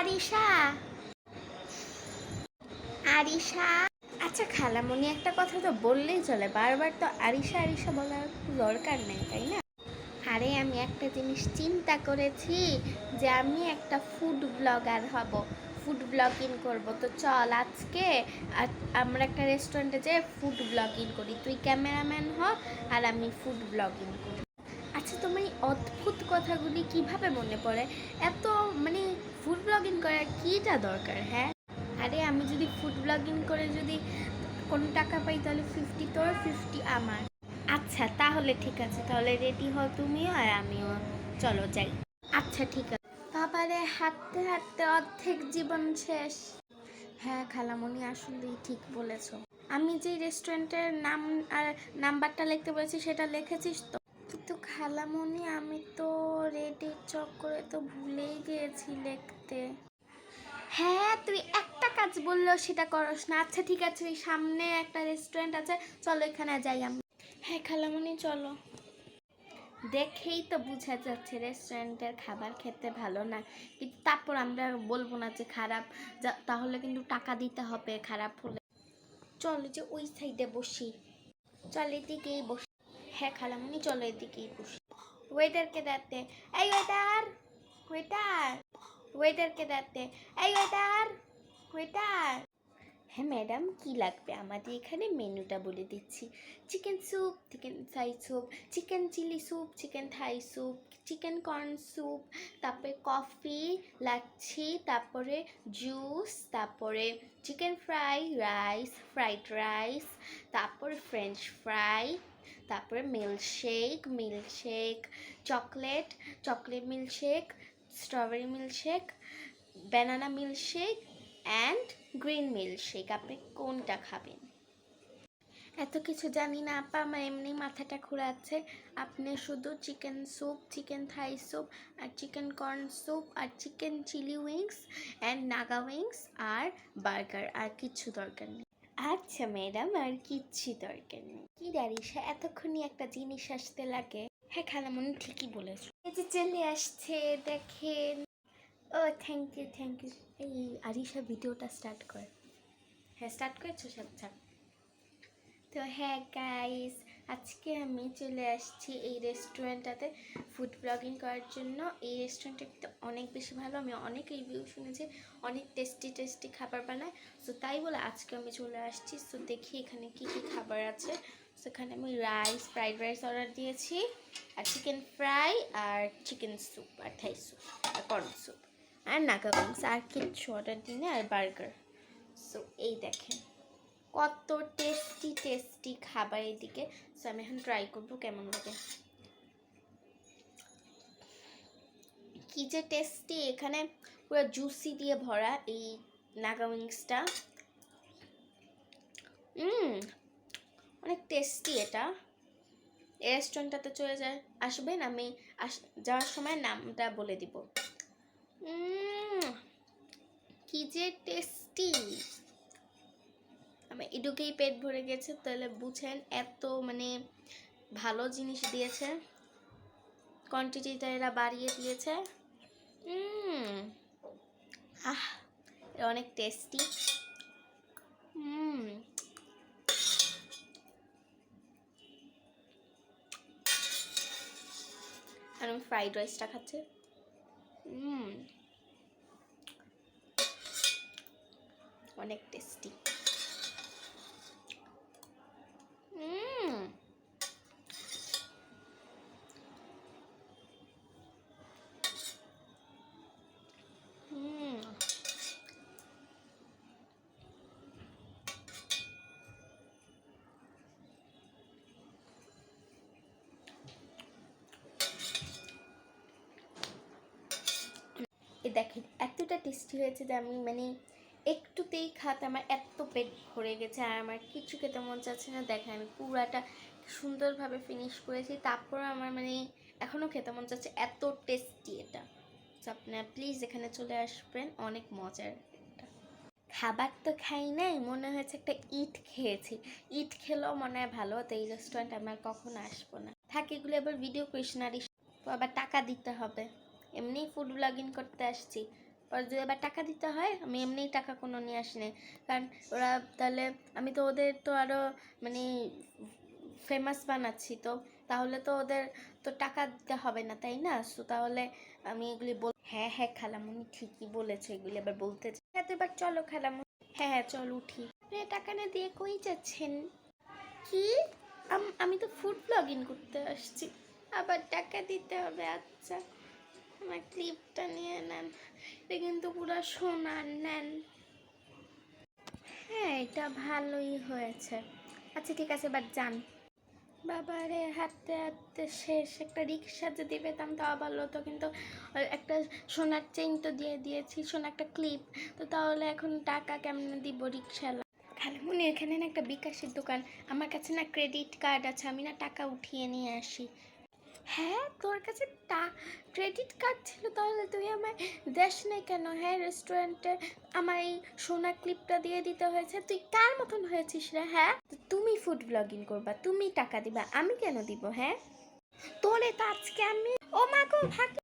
আরিশা, আরিশা। আচ্ছা খালামণি, একটা কথা তো বললেই চলে, বারবার তো আরিশা আরিশা বলার দরকার নেই, তাই না? আরে আমি একটা জিনিস চিন্তা করেছি যে আমি একটা ফুড ব্লগার হব, ফুড ব্লগিং করব। তো চল আজকে আমরা একটা রেস্টুরেন্টে যেয়ে ফুড ব্লগিং করি, তুই ক্যামেরাম্যান হ আর আমি ফুড ব্লগিং করি। আচ্ছা তোমার এই অদ্ভুত কথাগুলি কিভাবে মনে পড়ে? এত মানে ফুড ব্লগিং করার কীটা দরকার? হ্যাঁ, আরে আমি যদি ফুড ব্লগিং করে যদি কোনো টাকা পাই তাহলে 50 তোর 50 আমার। আচ্ছা তাহলে ঠিক আছে, তাহলে রেডি হও তুমিও আর আমিও, চলো যাই। আচ্ছা ঠিক আছে। বাবারে, হাঁটতে হাঁটতে অর্ধেক জীবন শেষ। হ্যাঁ খালামণি, আসলেই ঠিক বলেছ। আমি যে রেস্টুরেন্টের নাম আর নাম্বারটা লিখতে বলেছি সেটা লিখেছিস তো? কিন্তু খালামণি আমি তো রেডির চক্করে তো ভুলেই গিয়েছি লিখতে। হ্যাঁ, তুই একটা কাজ বললেও সেটা করস না। আচ্ছা ঠিক আছে, ওই সামনে একটা রেস্টুরেন্ট আছে, চলো এখানে যাই আমি। হ্যাঁ খালামণি চলো। দেখেই তো বোঝা যাচ্ছে রেস্টুরেন্টের খাবার খেতে ভালো না, কিন্তু তারপর আমরা বলবো না যে খারাপ, তাহলে কিন্তু টাকা দিতে হবে খারাপ হলে। চলো যে ওই সাইডে বসি, চল এদিকেই বসি। হ্যাঁ খালামণি চলো এদিকেই বসি। ওয়েটারকে দেখতে, এই ওয়েটার, ওয়েটার, ওয়েটারকে দেখতে, এই ওয়েটার, ওয়েটার। হ্যাঁ ম্যাডাম, কি লাগবে? আমাদের এখানে মেনুটা বলে দিচ্ছি। Chicken soup, chicken Thai soup, chicken chilli soup, chicken Thai soup, chicken corn soup, তারপরে কফি, লাচ্ছি, তারপরে জুস, তারপরে chicken fry rice, fried rice, তারপরে ফ্রেঞ্চ ফ্রাই, তারপরে milkshake, milkshake, chocolate, chocolate milkshake, strawberry milkshake, banana milkshake and green milkshake. আপনি কোনটা খাবেন? এত কিছু জানি না আপা, আমার এমনি মাথাটা ঘোরাচ্ছে। আপনি শুধু chicken soup, chicken Thai soup আর চিকেন কর্ন স্যুপ আর chicken chilli wings and Naga wings আর বার্গার, আর কিচ্ছু দরকার নেই। আচ্ছা ম্যাডাম, আর কিচ্ছু দরকার নেই। কি আরিশা, এতক্ষণই একটা জিনিস আসতে লাগে? হ্যাঁ খালামণি ঠিকই বলেছো, এই যে চলে আসছে দেখেন। ও থ্যাংক ইউ, থ্যাংক ইউ। এই আরিশা ভিডিওটা স্টার্ট কর। হ্যাঁ স্টার্ট করেছো সব? তো হ্যাঁ গাইস, আজকে আমি চলে আসছি এই রেস্টুরেন্টটাতে ফুড ব্লগিং করার জন্য। এই রেস্টুরেন্টটা কিন্তু অনেক বেশি ভালো, আমি অনেক রিভিউ শুনেছি, অনেক টেস্টি টেস্টি খাবার বানায়। সো তাই বলে আজকে আমি চলে আসছি। সো দেখি এখানে কী কী খাবার আছে। সেখানে আমি রাইস, ফ্রাইড রাইস অর্ডার দিয়েছি, আর চিকেন ফ্রাই, আর চিকেন স্যুপ, আর থাই স্যুপ, আর কর্ন স্যুপ, আর নাগা উইংস, আর কিচ্ছু অর্ডার দিই, আর বার্গার। সো এই দেখেন কত টেস্টি টেস্টি খাবার এদিকে। সো আমি এখন ট্রাই করবো কেমন লাগে। কি যে টেস্টি, এখানে পুরো জুসি দিয়ে ভরা এই নাগা উইংসটা। অনেক টেস্টি এটা। এই রেস্টুরেন্টটাতে চলে যায় আসবেন, আমি যাওয়ার সময় নামটা বলে দিব। কি যে টেস্টি, আমার এটুকুই পেট ভরে গেছে। তাহলে বুঝেন এত মানে ভালো জিনিস দিয়েছে, কোয়ান্টিটিটা এরা বাড়িয়ে দিয়েছে। অনেক টেস্টি। আর আমি ফ্রাইড রাইসটা খাচ্ছি। অনেক টেস্টি। এ দেখেন এতটা টেস্টি হয়েছে যে আমি মানে একটুতেই খাতে আমার এত পেট ভরে গেছে, আর আমার কিছু খেতে মন চাচ্ছে না। দেখেন আমি পুরাটা সুন্দরভাবে ফিনিশ করেছি, তারপর আমার মানে এখনও খেতে মন চাচ্ছে, এত টেস্টি এটা। আপনারা প্লিজ এখানে চলে আসবেন, অনেক মজার এটা। খাবার তো খাই নাই, মনে হয়েছে একটা ইট খেয়েছি। ইট খেলেও মনে হয় ভালো হতো। এই রেস্টুরেন্ট আমার কখনো আসবো না। থাকে এগুলো এবার ভিডিও করিস না, আবার টাকা দিতে হবে। এমনি ফুড ব্লগিং করতে আসছি, ওরা যদি আবার টাকা দিতে হয়, আমি এমনিই টাকা কোনো নিয়ে আসিনি, কারণ ওরা তাহলে আমি তো ওদের তো আরও মানে ফেমাস বানাচ্ছি, তো তাহলে তো ওদের তো টাকা দিতে হবে না, তাই না? সো তাহলে আমি এগুলি হ্যাঁ হ্যাঁ খালামুনি ঠিকই বলেছো, এগুলি আবার বলতে হ্যাঁ। তো এবার চলো খালামুনি। হ্যাঁ হ্যাঁ চল উঠি। টাকা না দিয়ে কই যাচ্ছেন? কি? আমি তো ফুড ব্লগিং করতে আসছি, আবার টাকা দিতে হবে? আচ্ছা, আমার ক্লিপটা নিয়ে নেন, এটা কিন্তু পুরো সোনার, নেন। হ্যাঁ এটা ভালোই হয়েছে। আচ্ছা ঠিক আছে, এবার যান। বাবারে, হাঁটতে হাঁটতে শেষ। একটা রিক্সা যদি পেতাম তাও ভালো হতো, কিন্তু একটা সোনার চেইন তো দিয়ে দিয়েছি, সোনার একটা ক্লিপ, তো তাহলে এখন টাকা কেমনে দিব রিক্সাওয়ালা? খালামুনি, এখানে না একটা বিকাশের দোকান, আমার কাছে না ক্রেডিট কার্ড আছে, আমি না টাকা উঠিয়ে নিয়ে আসি। হ্যাঁ তোর কাছে ক্রেডিট কার্ড ছিল, তাহলে তুই আমায় দেশ নাই কেন? হ্যাঁ রেস্টুরেন্টে আমার এই সোনা ক্লিপটা দিয়ে দিতে হয়েছে। তুই কার মতন হয়েছিস রে? হ্যাঁ তুমি ফুড ব্লগিং করবা, তুমি টাকা দিবা, আমি কেন দিব? হ্যাঁ তোরে তো আজকে আমি, ও মা গো ভাগ।